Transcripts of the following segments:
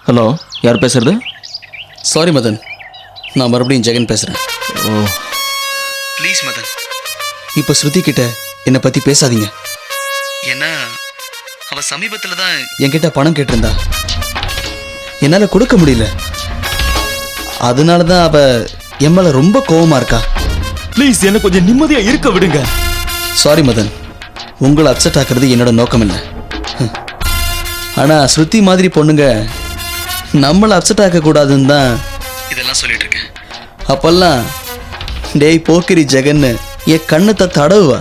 Hello, யார் பேசுறது? Sorry Madan, நான் மறுபடியும் ஜெகன் பேசுகிறேன். ஓ, ப்ளீஸ் மதன், இப்போ ஸ்ருதி கிட்ட என்னை பற்றி பேசாதீங்க. ஏன்னா அவள் சமீபத்தில் தான் என்கிட்ட பணம் கேட்டிருந்தா, என்னால் கொடுக்க முடியல. அதனால தான் அவள் என் மேலே ரொம்ப கோவமாக இருக்கா. ப்ளீஸ் என்ன கொஞ்சம் நிம்மதியாக இருக்க விடுங்க. சாரி மதன், உங்களை அப்செட் ஆக்குறது என்னோட நோக்கம் இல்லை. ஆனால் ஸ்ருதி மாதிரி பொண்ணுங்க நம்மளை அப்செட் ஆக்கக்கூடாதுன்னு தான் இதெல்லாம் சொல்லிட்டு இருக்கேன். அப்பெல்லாம் டேய் போக்கிரி ஜெகன்னு என் கண்ணத்தை தடவுவா.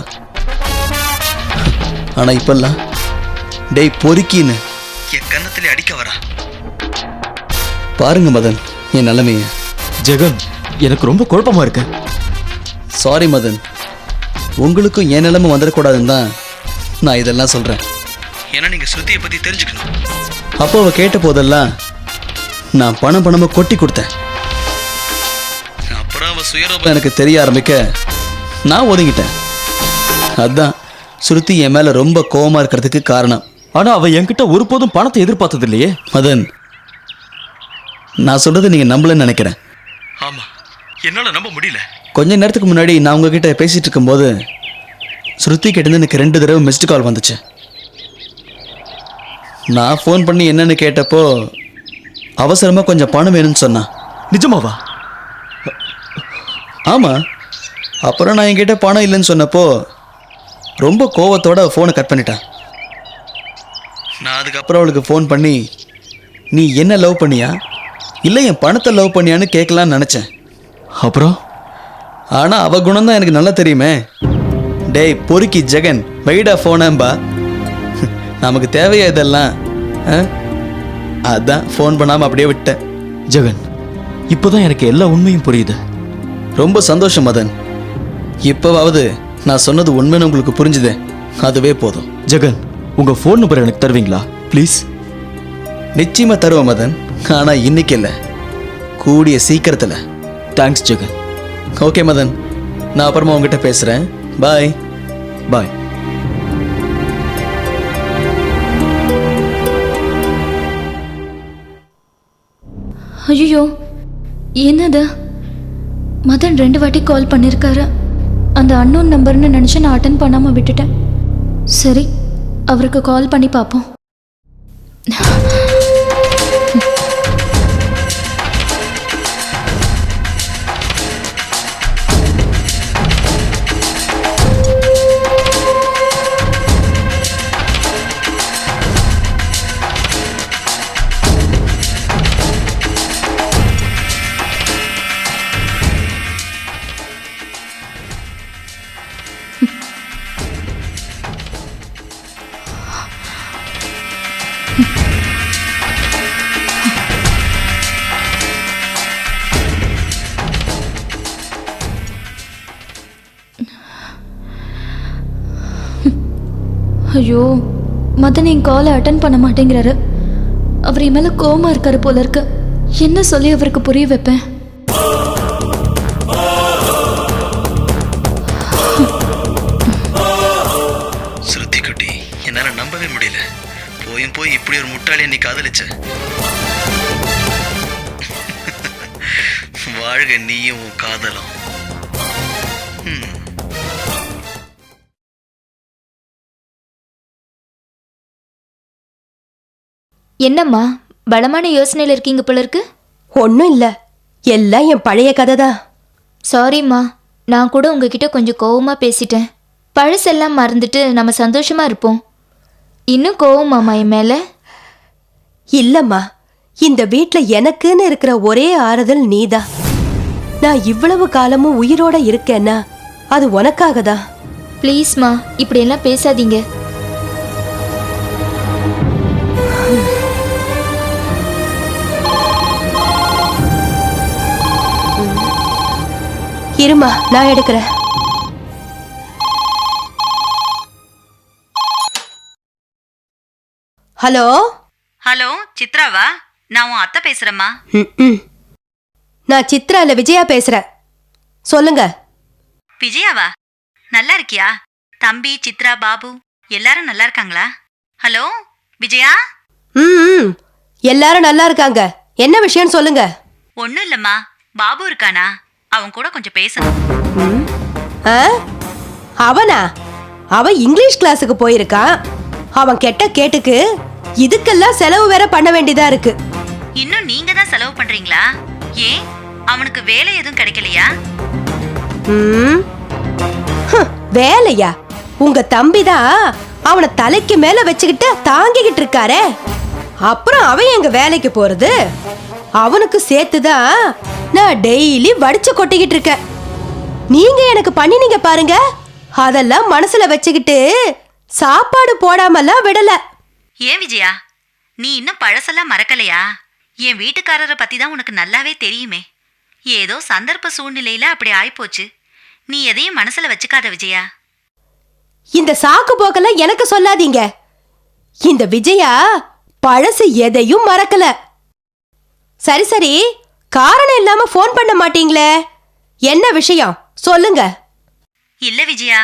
ஆனால் இப்பெல்லாம் டேய் பொறுக்கின்னு என் கண்ணத்துல அடிக்க வரா. பாருங்க மதன் என் நிலைமைய. ஜெகன், எனக்கு ரொம்ப குழப்பமா இருக்கு. சாரி மதன், உங்களுக்கும் என் நிலைமை வந்துடக்கூடாதுன்னு தான் நான் இதெல்லாம் சொல்கிறேன். ஏன்னா நீங்கள் ஸ்ருதியை பற்றி தெரிஞ்சுக்கணும். அப்போ அவள் கேட்ட போதெல்லாம் நான் பணமாக கொட்டி கொடுத்தேன். அப்புறம் அவள் சுயரூபம் எனக்கு தெரிய ஆரம்பிக்க நான் ஒதுங்கிட்டேன். அதுதான் ஸ்ருதி என் மேலே ரொம்ப கோவமாக இருக்கிறதுக்கு காரணம். ஆனால் அவள் என்கிட்ட ஒருபோதும் பணத்தை எதிர்பார்த்தது இல்லையே. மதன், நான் சொல்கிறது நீங்கள் நம்பலன்னு நினைக்கிறேன். ஆமாம், என்னால் நம்ப முடியல. கொஞ்ச நேரத்துக்கு முன்னாடி நான் உங்ககிட்ட பேசிகிட்டு இருக்கும்போது ஸ்ருதி கிட்டேருந்து எனக்கு 2 தடவை மிஸ்டு கால் வந்துச்சு. நான் ஃபோன் பண்ணி என்னன்னு கேட்டப்போ அவசரமாக கொஞ்சம் பணம் வேணும்னு சொன்னான். நிஜமாவா? ஆமாம். அப்புறம் நான் என்கிட்ட பணம் இல்லைன்னு சொன்னப்போ ரொம்ப கோவத்தோட ஃபோனை கட் பண்ணிட்டான். நான் அதுக்கப்புறம் அவளுக்கு ஃபோன் பண்ணி நீ என்ன லவ் பண்ணியா இல்லை என் பணத்தை லவ் பண்ணியான்னு கேட்கலான்னு நினச்சேன். அப்புறம் ஆனால் அவள் குணம் தான் எனக்கு நல்லா தெரியுமே. டேய் பொறுக்கி ஜெகன், வைடா ஃபோனேம்பா, நமக்கு தேவையா இதெல்லாம்? அதான் ஃபோன் பண்ணாமல் அப்படியே விட்டேன். ஜெகன், இப்போதான் எனக்கு எல்லா உண்மையும் புரியுது. ரொம்ப சந்தோஷம் மதன். இப்போவாவது நான் சொன்னது உண்மைன்னு உங்களுக்கு புரிஞ்சுதே, அதுவே போதும். ஜெகன், உங்கள் ஃபோன் நம்பர் எனக்கு தருவீங்களா ப்ளீஸ்? நிச்சயமாக தருவேன் மதன், ஆனால் இன்னைக்கு இல்லை, கூடிய சீக்கிரத்தில். தேங்க்ஸ் ஜெகன். ஓகே மதன், நான் அப்புறமா உங்ககிட்ட பேசுகிறேன். பாய். பாய். ஐயோ, என்னது? மதன் 2 வாட்டி கால் பண்ணியிருக்காரு. அந்த அன்னோன் நம்பர்னு நினச்சி நான் அட்டன் பண்ணாமல் விட்டுட்டேன். சரி, அவருக்கு கால் பண்ணி பார்ப்போம். ஐயோ, மதன் என் காலை அட்டன் பண்ண மாட்டேங்கிறாரு. அவர் என் மேலே கோவமா இருக்காரு போல இருக்கு. என்ன சொல்லி அவருக்கு புரிய வைப்பேன்? ஸ்ருதி குட்டி, என்னால் நம்பவே முடியல. போய் இப்படி ஒரு முட்டாளியை நீ காதலிச்ச. வாழ்க நீயும் உன் காதலும். என்னம்மா பலமான யோசனையில் இருக்கீங்க போல இருக்கு? ஒன்றும் இல்லை, எல்லாம் என் பழைய கதை தான். சாரிம்மா, நான் கூட உங்ககிட்ட கொஞ்சம் கோவமாக பேசிட்டேன். பழசெல்லாம் மறந்துட்டு நம்ம சந்தோஷமா இருப்போம். இன்னும் கோவமாம்மா என் மேலே? இல்லம்மா, இந்த வீட்டில் எனக்குன்னு இருக்கிற ஒரே ஆறுதல் நீதான். நான் இவ்வளவு காலமும் உயிரோட இருக்கேன்னா அது உனக்காக தான். ப்ளீஸ்மா, இப்படியெல்லாம் பேசாதீங்க. இருமா, நான் எடுக்கிறேன். ஹலோ ஹலோ, சித்ராவா? நான் உன் அத்தை பேசுறேம்மா. நான் சித்ரா இல்ல விஜயா பேசுறேன். சொல்லுங்க. விஜயாவா? நல்லா இருக்கியா? தம்பி, சித்ரா, பாபு எல்லாரும் நல்லா இருக்காங்களா? ஹலோ விஜயா? ம் எல்லாரும் நல்லா இருக்காங்க. என்ன விஷயம் சொல்லுங்க. ஒன்றும் இல்லைம்மா, பாபு இருக்கானா? அவன் கூட கொஞ்சம் பேசணும். ஆ? அவனா? அவன் இங்கிலீஷ் கிளாஸுக்கு போயிருக்கான். அவன் கெட்ட கேட்டுக்கு இதுக்கெல்லாம் செலவு வேற பண்ண வேண்டியதா இருக்கு. இன்னும் நீங்க தான் செலவு பண்றீங்களா? ஏன், அவனுக்கு வேலை எதுவும் கிடைக்கலையா? ம். ஹம், வேலையா? உங்க தம்பிதான் அவனை தலைக்கு மேல வச்சுக்கிட்டு தாங்கிக்கிட்டு இருக்காரே. அப்புறம் அவன் எங்க வேலைக்கு போறது? அவனுக்கு சேர்த்துதான் நான் டெய்லி வடிச்சு கொட்டிக்கிட்டு இருக்கேன். நீங்க எனக்கு பண்ணினீங்க பாருங்க, அதெல்லாம் மனசுல வச்சுக்கிட்டு சாப்பாடு போடாமலாம் விடல. ஏன் விஜயா, நீ இன்னும் பழசெல்லாம் மறக்கலையா? என் வீட்டுக்காரரை பத்தி தான் உனக்கு நல்லாவே தெரியுமே. ஏதோ சந்தர்ப்ப சூழ்நிலையில அப்படி ஆயிப்போச்சு. நீ எதையும் மனசுல வச்சுக்காத விஜயா. இந்த சாக்கு போக்கெல்லாம் எனக்கு சொல்லாதீங்க. இந்த விஜயா பழசு எதையும் மறக்கல. சரி சரி, காரணம் இல்லாம ஃபோன் பண்ண மாட்டீங்களே, என்ன விஷயம் சொல்லுங்க. இல்ல விஜயா,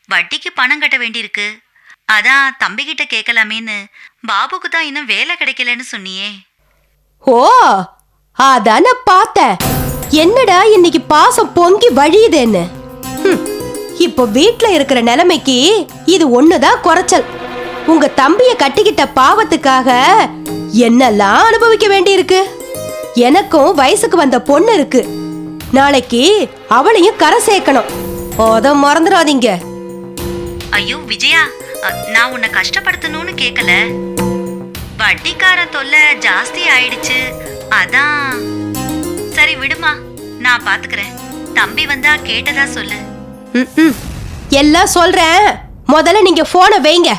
வட்டிக்கு பணம் கட்ட வேண்டியிருக்கு. அதான் தம்பிகிட்ட கேட்கலாமேன்னு. பாபுக்கு தான் இன்னும் வேலை கிடைக்கலன்னு சொன்னியே. ஓ, அதான பார்த்தேன். என்னடா இன்னைக்கு பாசம் பொங்கி வழியுதேன்னு. இப்போ வீட்ல இருக்கிற நிலைமைக்கு இது ஒண்ணுதான் குறைச்சல். உங்க தம்பிய கட்டிக்கிட்ட பாவத்துக்காக என்னெல்லாம் அனுபவிக்க வேண்டியிருக்கு. எனக்கும் வயசுக்கு வந்த பொண்ணு இருக்கு. நாளைக்கு அவளையும் கரை சேர்க்கணும். அத மறந்துடாதீங்க. ஐயோ விஜயா, நான் உன்னை கஷ்டப்படுத்தணும்னு கேட்கல. வட்டிக்கார தொல்லை ஜாஸ்தி ஆயிடுச்சு, அதான். சரி விடுமா, நான் பாத்துக்கிறேன். தம்பி வந்தா கேட்டதா சொல்லு. எல்லாம் சொல்றேன், முதல்ல நீங்க போனை வைங்க.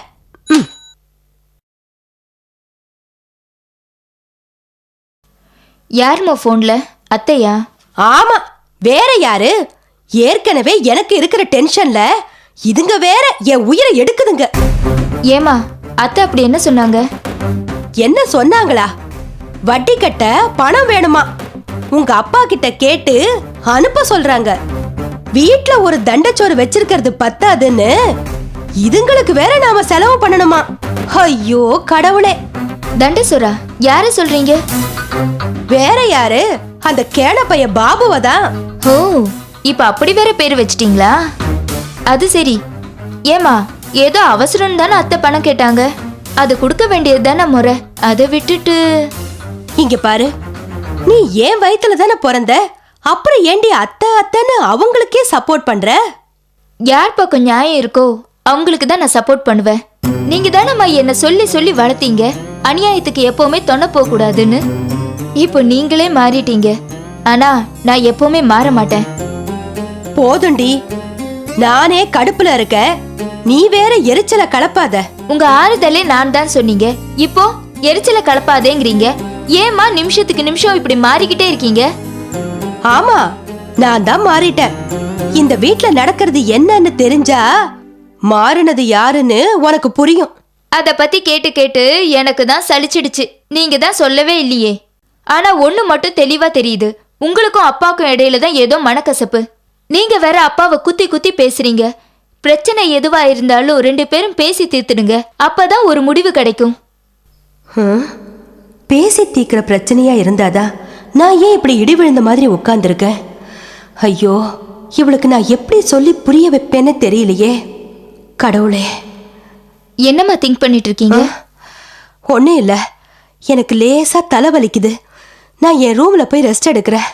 யாரும்மா ஃபோன்ல? அத்தையா? ஆமா, வேற யாரு? ஏற்கனவே எனக்கு இருக்கிற டென்ஷன்ல இதுங்க வேற என் உயிரை எடுக்குதுங்க. ஏமா, அத்தை அப்படி என்ன சொன்னாங்க? என்ன சொன்னாங்களா? வட்டி கட்ட பணம் வேணுமா, உங்க அப்பா கிட்ட கேட்டு அனுப்ப சொல்றாங்க. வீட்ல ஒரு தண்டச்சோறு வச்சிருக்கிறது பத்தாதுன்னு இதுங்களுக்கு வேற நாம செலவு பண்ணணுமா? ஐயோ கடவுளே. தண்டசோரா? யார சொல்றீங்க? வேற யாரு, அந்த கேன பைய பாபுவதான். ஓ, இப்ப அப்படி வேற பேர் வச்சிட்டீங்களா? அது சரி. ஏமா, ஏதோ அவசரம் தானே அத்தை பணம் கேட்டாங்க, அது கொடுக்க வேண்டியது தானே முறை. அதை விட்டுட்டு இங்க பாரு, நீ ஏன் வயித்துல தானே பிறந்த, அப்புறம் ஏண்டி அத்தை அத்தைன்னு அவங்களுக்கே சப்போர்ட் பண்ற? யார் பக்கம் நியாயம் இருக்கோ அவங்களுக்கு தான் நான் சப்போர்ட் பண்ணுவேன். நீங்க தானம்மா என்ன சொல்லி சொல்லி வளர்த்தீங்க, அநியாயத்துக்கு எப்பவுமே தொண போக கூடாதுன்னு. இப்போ நீங்களே மாறிட்டீங்க, ஆனா நான் எப்பவுமே மாற மாட்டேன். போதுண்டி, நானே கடுப்புல இருக்க, நீ வேற எரிச்சல கலப்பாத. உங்க ஆறுதலே நான் தான் சொன்னீங்க, இப்போ எரிச்சல கலப்பாதேங்கிறீங்க. ஏமா நிமிஷத்துக்கு நிமிஷம் இப்படி மாறிக்கிட்டே இருக்கீங்க? ஆமா, நான் தான் மாறிட்டேன். இந்த வீட்ல நடக்கிறது என்னன்னு தெரிஞ்சா மாறினது யாருன்னு உனக்கு புரியும். அத பத்தி கேட்டு கேட்டு எனக்கு தான் சலிச்சிடுச்சு. நீங்க தான் சொல்லவே இல்லையே. ஆனா ஒண்ணு மட்டும் தெளிவா தெரியுது, உங்களுக்கும் அப்பாவுக்கும் இடையில தான் ஏதோ மனக்கசப்பு. நீங்க வேற அப்பாவை குத்தி குத்தி பேசுறீங்க. பிரச்சனை எதுவா இருந்தாலும் 2 பேரும் பேசி தீர்த்துடுங்க, அப்பதான் ஒரு முடிவு கிடைக்கும். பேசி தீக்கிற பிரச்சனையா இருந்தாதான் நான் ஏன் இப்படி இடி விழுந்த மாதிரி உட்கார்ந்துருக்கேன்? ஐயோ, இவளுக்கு நான் எப்படி சொல்லி புரிய வைப்பேன்னு தெரியலையே. கடவுளே. என்னம்மா திங்க் பண்ணிட்டு இருக்கீங்க? ஒன்றும் இல்லை, எனக்கு லேசா தலை வலிக்குது. நான் என் ரூம்ல போய் ரெஸ்ட் எடுக்கிறேன்.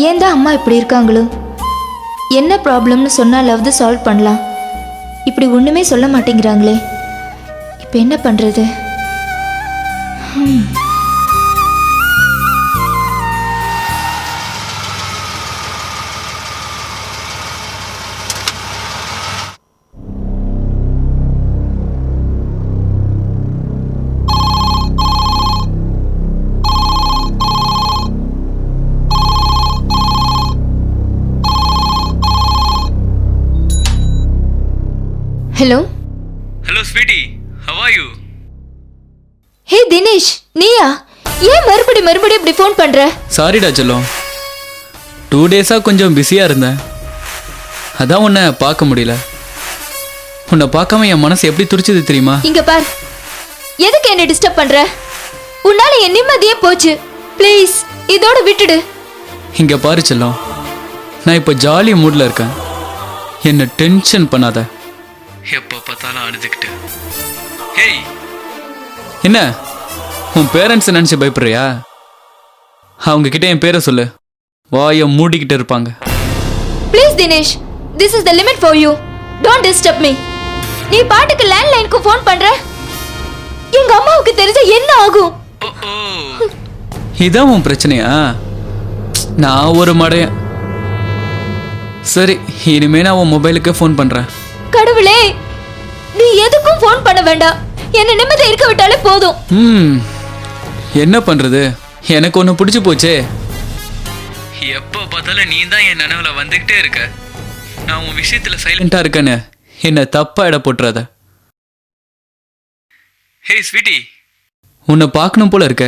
ஏன் தான் அம்மா இப்படி இருக்காங்களோ? என்ன ப்ராப்ளம்னு சொன்னாலாவது சால்வ் பண்ணலாம். இப்படி ஒண்ணுமே சொல்ல மாட்டேங்கிறாங்களே, இப்போ என்ன பண்றது? Hello. Hello sweetie, how are you? Hey Dinesh, நீயா? ஏன் மறுபடி இப்படி ஃபோன் பண்ற? சாரிடா செல்லம், 2 டேஸாக கொஞ்சம் பிஸியாக இருந்தேன். அதான் உன்னை பார்க்க முடியல. உன்னை பார்க்காம என் மனசு எப்படி துடிச்சது தெரியுமா? இங்க பார், எதுக்கு என்ன டிஸ்டர்ப் பண்ற? உன்னால என் நிம்மதியே போச்சு. ப்ளீஸ் இதோட விட்டுடு. இங்கே பாரு செல்லம், நான் இப்போ ஜாலி மூடில் இருக்கேன். என்னை டென்ஷன் பண்ணாத. எப்போ பார்த்தாலும் அழுதுகிட்டு. ஹேய், என்ன உன் பேரண்ட்ஸை நினச்சி பயப்படுறியா? அவங்க கிட்ட என் பேரை சொல்லு, வாயை மூடிக்கிட்டு இருப்பாங்க. Please Dinesh, this is the limit for you. Don't disturb me. நீ பாட்டுக்கு லேண்ட்லைனுக்கு ஃபோன் பண்ற. எங்க அம்மாவுக்கு தெரிஞ்சா என்ன ஆகும்? இதான் உன் பிரச்சனையா? நான் ஒரு மடையன். சரி, இனிமே நான் உன் மொபைலுக்கு ஃபோன் பண்றேன். கடவுளே, நீ எதுக்கும் ஃபோன் பண்ண வேண்டாம். என்ன நிம்மதியா இருக்க விட்டாலே போதும். என்ன பண்றது, எனக்கு ஒன்று பிடிச்சி போச்சே. எப்போ பார்த்தாலும் நீ தான் என் நினைவுல வந்துகிட்டே இருக்க. நான் உன் விஷயத்துல சைலண்டா இருக்கேன்னு என்ன தப்பா இட போட்டுறாத. ஹே ஸ்வீட்டி, உன்னை பார்க்கணும் போல இருக்க.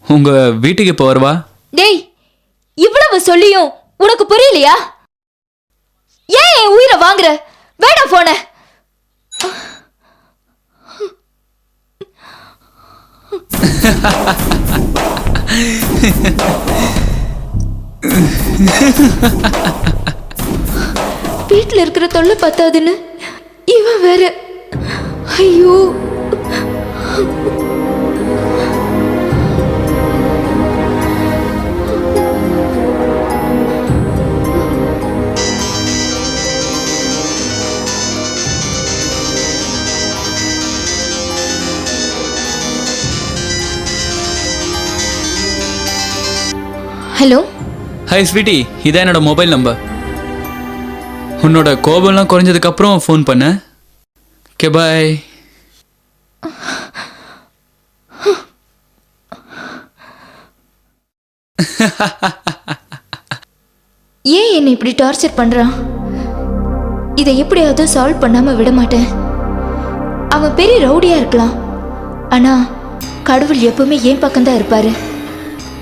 உங்க வீட்டுக்கு இப்போ வருவா? டேய், இவ்வளவு சொல்லியும் உனக்கு புரியலையா? ஏன் என் உயிரை வாங்குற? வேண்டாம் போன. வீட்டில் இருக்கிற தொல்லை பத்தாதுன்னு இவன் வேற. ஐயோ, ஹலோ. ஹாய் ஸ்வீட்டி, இதான் என்னோட மொபைல் நம்பர். உன்னோட கோபம்லாம் குறைஞ்சதுக்கு அப்புறம் ஃபோன் பண்ண. ஓகே, பாய். ஏன் என்னை இப்படி டார்ச்சர் பண்றான்? இதை எப்படியாவது சால்வ் பண்ணாம விட மாட்டேன். அவன் பெரிய ரவுடியா இருக்கலாம், ஆனா கடவுள் எப்பவுமே என் பக்கம்தான் இருப்பாரு.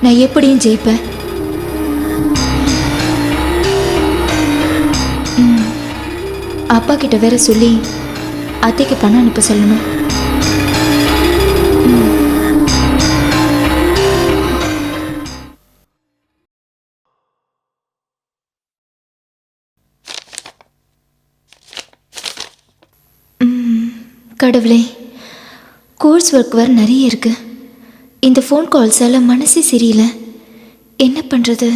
நான் எப்படியும் ஜெயிப்பேன். அப்பா கிட்ட வேற சொல்லி அத்தைக்கு பணம் அனுப்ப சொல்லணும். கடவுளே, கோர்ஸ் ஒர்க் வேறு நிறைய இருக்கு. இந்த ஃபோன் கால்ஸால் மனசே சரியில்லை. என்ன பண்ணுறது?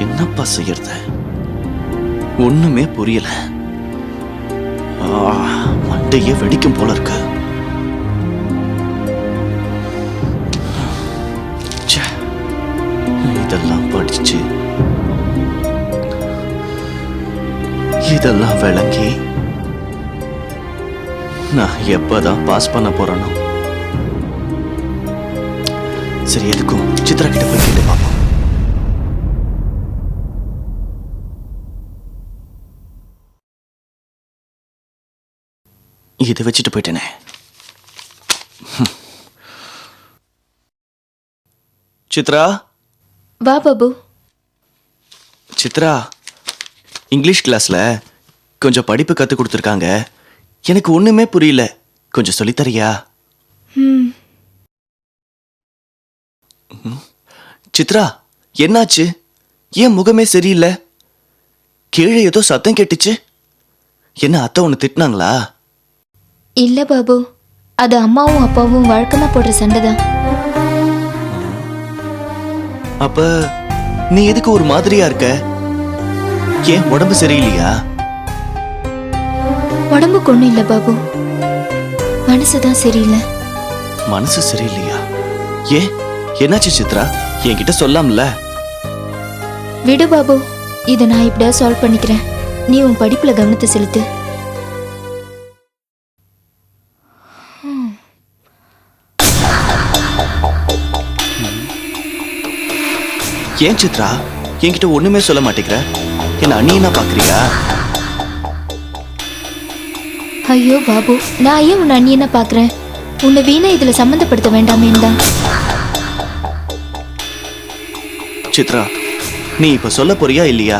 என்னப்பா செய்யறது? ஒண்ணுமே புரியல. மண்டையே வெடிக்கும் போல இருக்கு. இதெல்லாம் படிச்சு இதெல்லாம் விளங்கி நான் எப்பதான் பாஸ் பண்ண போறேனோ? சரி, எதுக்கும் சித்ரா கிட்ட போய் கேட்டு பார்ப்போம். இதை வச்சுட்டு போயிட்டேனே. சித்ரா. வா பாபு. சித்ரா, இங்கிலீஷ் கிளாஸ்ல கொஞ்சம் படிப்பு கற்றுக் கொடுத்துருக்காங்க. எனக்கு ஒண்ணுமே புரியல. கொஞ்சம் சொல்லித்தரியா? சித்ரா, என்னாச்சு? ஏன் முகமே சரியில்லை? கீழே ஏதோ சத்தம் கேட்டுச்சு. என்ன அத்தை ஒன்று திட்டினாங்களா? இல்லை பாபு, அது அம்மாவும் அப்பாவும் வழக்கமா போடுற சண்டை தான். அப்ப நீ எதுக்கு ஒரு மாதிரியா இருக்க? ஏன் உடம்பு சரியில்லையா? உடம்புக்கு ஒன்றும் இல்லை பாபு, மனசுதான் சரியில்லை. மனசு சரியில்லையா? ஏன், என்னாச்சு சித்ரா? என்கிட்ட சொல்லாம்ல? விடு பாபு, இதை நான் இப்படியா சால்வ் பண்ணிக்கிறேன். நீ உன் படிப்புல கவனத்தை செலுத்து. ஏன் சித்ரா என்கிட்ட ஒண்ணுமே சொல்ல மாட்டேங்கிற? என்ன அண்ணியனா பாக்குறியா? ஐயோ பாபு, நான் ஏன் உன்னை அண்ணியனை பார்க்குறேன்? உன்னை வீணா இதில் சம்மந்தப்படுத்த வேண்டாமேன்னு தான். சித்ரா, நீ இப்ப சொல்ல போறியா இல்லையா?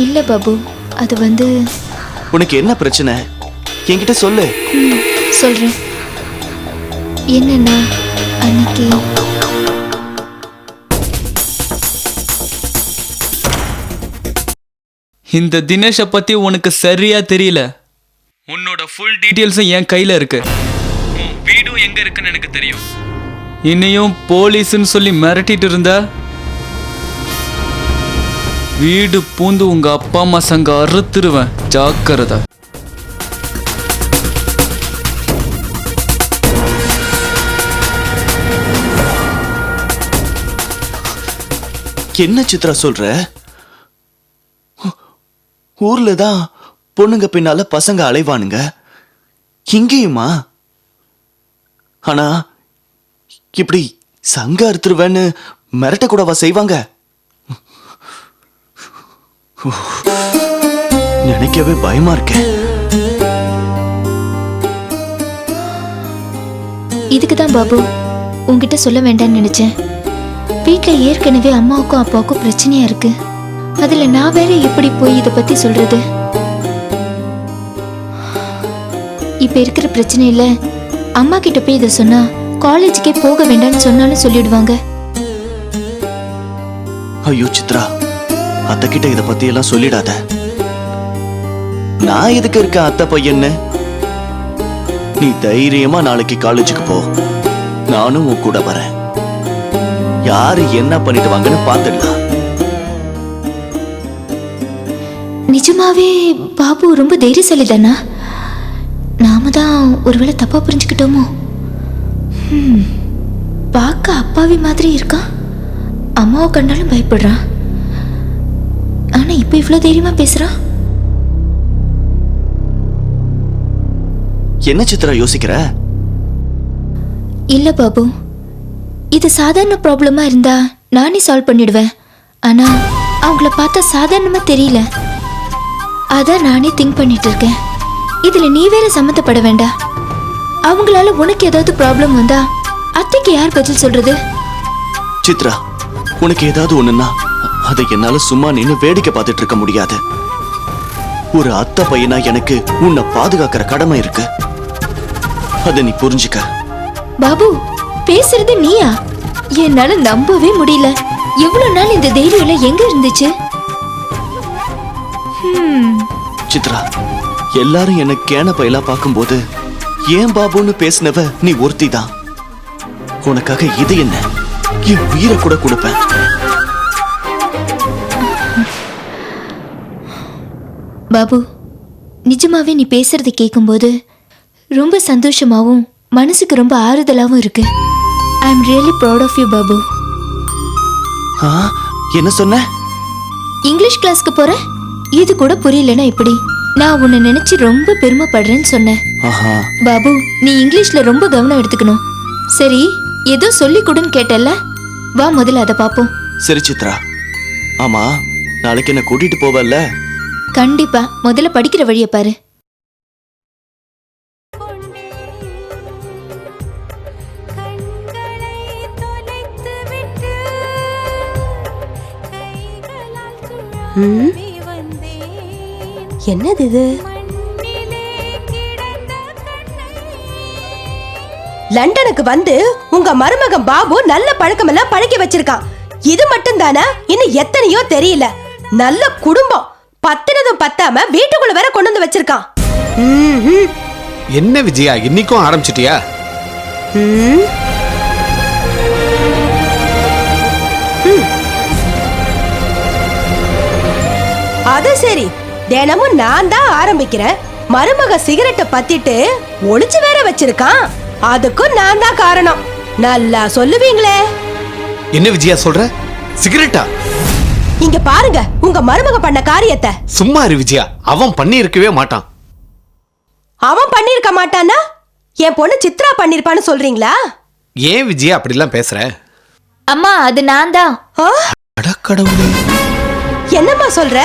இல்லை பாபு, அது உனக்கு என்ன பிரச்சனை? என்கிட்ட சொல்லு. சொல்கிறேன். என்னன்னா அன்னைக்கு இந்த தினேஷை பத்தி உனக்கு சரியா தெரியல. உன்னோட ஃபுல் டீட்டெயில்ஸும் என் கையில இருக்கு. உன் வீடும் எங்க இருக்குன்னு எனக்கு தெரியும். இன்னையும் போலீஸ்னு சொல்லி மிரட்டிட்டு இருந்தா வீடு பூந்து உங்க அப்பா அம்மா சங்க அறுத்துருவேன். ஜாக்கிரதை. என்ன சித்ரா சொல்ற? ஊர்ல தான் பொண்ணுங்க பின்னால பசங்க அலைவானுங்க, இங்கேயுமா? ஆனா இப்படி சங்க அறுத்துருவேன்னு மிரட்ட கூடவா செய்வாங்க? நினைக்கவே பயமா இருக்க. இதுக்கு தான் பாபு உன்கிட்ட சொல்ல வேண்டாம்னு நினைச்சேன். வீட்டில் ஏற்கனவே அம்மாவுக்கும் அப்பாவுக்கும் பிரச்சனையா இருக்கு. அதுல நான் வேற எப்படி போய் இதை பத்தி சொல்றது? இப்ப இருக்கிற பிரச்சனையில அம்மா கிட்ட போய் இதை சொன்னா காலேஜுக்கே போக வேண்டாம்னு சொன்னாலும் சொல்லிடுவாங்க. ஐயோ சித்ரா, அத்தை கிட்ட இத பத்தி எல்லாம் சொல்லிடாத. நான் எதுக்கு இருக்க அத்தை பையன்னு? நீ தைரியமா நாளைக்கு காலேஜுக்கு போ, நானும் உன் கூட வரேன். யாரு என்ன பண்ணிட்டு வாங்கன்னு பாத்துடலாம். நிஜமாவே பாபு ரொம்ப தைரியசாலி தானா? நாம தான் ஒருவேளை தப்பா புரிஞ்சுக்கிட்டோமோ? பார்க்க அப்பாவி மாதிரி இருக்கான். அம்மாவை கண்டாலும் பயப்படுறான். ஆனா இப்ப இவ்வளவு தைரியமா பேசுறான். என்ன சித்ரா யோசிக்கிற? இல்ல பாபு, இது சாதாரண ப்ராப்ளமா இருந்தா நானே சால்வ் பண்ணிடுவேன். ஆனா அவங்கள பார்த்தா சாதாரணமா தெரியல. அதான் நானே திங்க் பண்ணிட்டு இருக்கேன். இதுல நீ வேற சம்மந்தப்பட வேண்டாம். அவங்களால உனக்கு ஏதாவது ப்ராப்ளம் வந்தா அத்தைக்கு யார் பதில் சொல்றது? சித்ரா, உனக்கு ஏதாவது ஒண்ணுன்னா அதை என்னால சும்மா நின்னு வேடிக்கை பார்த்துட்டு இருக்க முடியாது. ஒரு அத்தை பையனா எனக்கு உன்னை பாதுகாக்கிற கடமை இருக்கு. அதை நீ புரிஞ்சுக்க. பாபு, பேசுறது நீயா? என்னால நம்பவே முடியல. எவ்வளவு நாள் இந்த தைரியம் எங்க இருந்துச்சு? சித்ரா, எல்லாரும் என்ன கேன பையலா பார்க்கும்போது ஏன் பாபுன்னு பேசினவ நீ ஒருத்தி தான். உனக்காக இது என்ன, என் உயிரை கூட கொடுப்பேன். பாபு, நிஜமாவே நீ பேசுறது கேட்கும்போது ரொம்ப சந்தோஷமாவும் மனசுக்கு ரொம்ப ஆறுதலாவும் இருக்கு. I am really proud of you Babu. என்ன சொன்ன? இங்கிலீஷ் கிளாஸ்க்கு போற? இது கூட புரியலனா எப்படி? நான் உன்னை நினைச்சு ரொம்ப பெருமைப்படுறேன்னு சொன்னேன். பாபு, நீ இங்கிலீஷ்ல ரொம்ப கவனம் எடுத்துக்கணும். சரி, ஏதோ சொல்லி கொடுன்னு கேட்டல, வா முதல்ல அதை பாப்போம். சரி சித்ரா. ஆமா, நாளைக்கு என்ன கூட்டிட்டு போவல்ல? கண்டிப்பா. முதல்ல படிக்கிற வழியை பாரு. என்னது இது? லண்டனுக்கு வந்து உங்க மருமகன் பாபு நல்ல பழக்கம் எல்லாம் பழக்கி வச்சிருக்கான். இது மட்டும் தானா? இன்னும் எத்தனையோ தெரியல. நல்ல குடும்பம், பத்தினதும் பத்தாம வீட்டுக்குள்ள வேற கொண்டு வந்து வச்சிருக்கான். என்ன விஜயா, இன்னைக்கும் ஆரம்பிச்சிட்டியா? அது சரி, தினமும் நான் தான் ஆரம்பிக்கிறேன். மருமக சிகரெட்டை பத்திட்டு ஒளிச்சு வேற வச்சிருக்கான். அதுக்கும் நான் தான் காரணம். நல்லா சொல்லுவீங்களே. என்ன விஜயா சொல்ற? சிகரெட்டா? இங்க பாருங்க உங்க மருமக பண்ண காரியத்தை. சும்மா இரு விஜயா, அவன் பண்ணி இருக்கவே மாட்டான். அவன் பண்ணிருக்க மாட்டானா? என் பொண்ணு சித்ரா பண்ணிருப்பான்னு சொல்றீங்களா? ஏன் விஜயா அப்படிலாம் பேசுற? அம்மா, அது நான் தான். அட கடவுளே, என்னம்மா சொல்ற?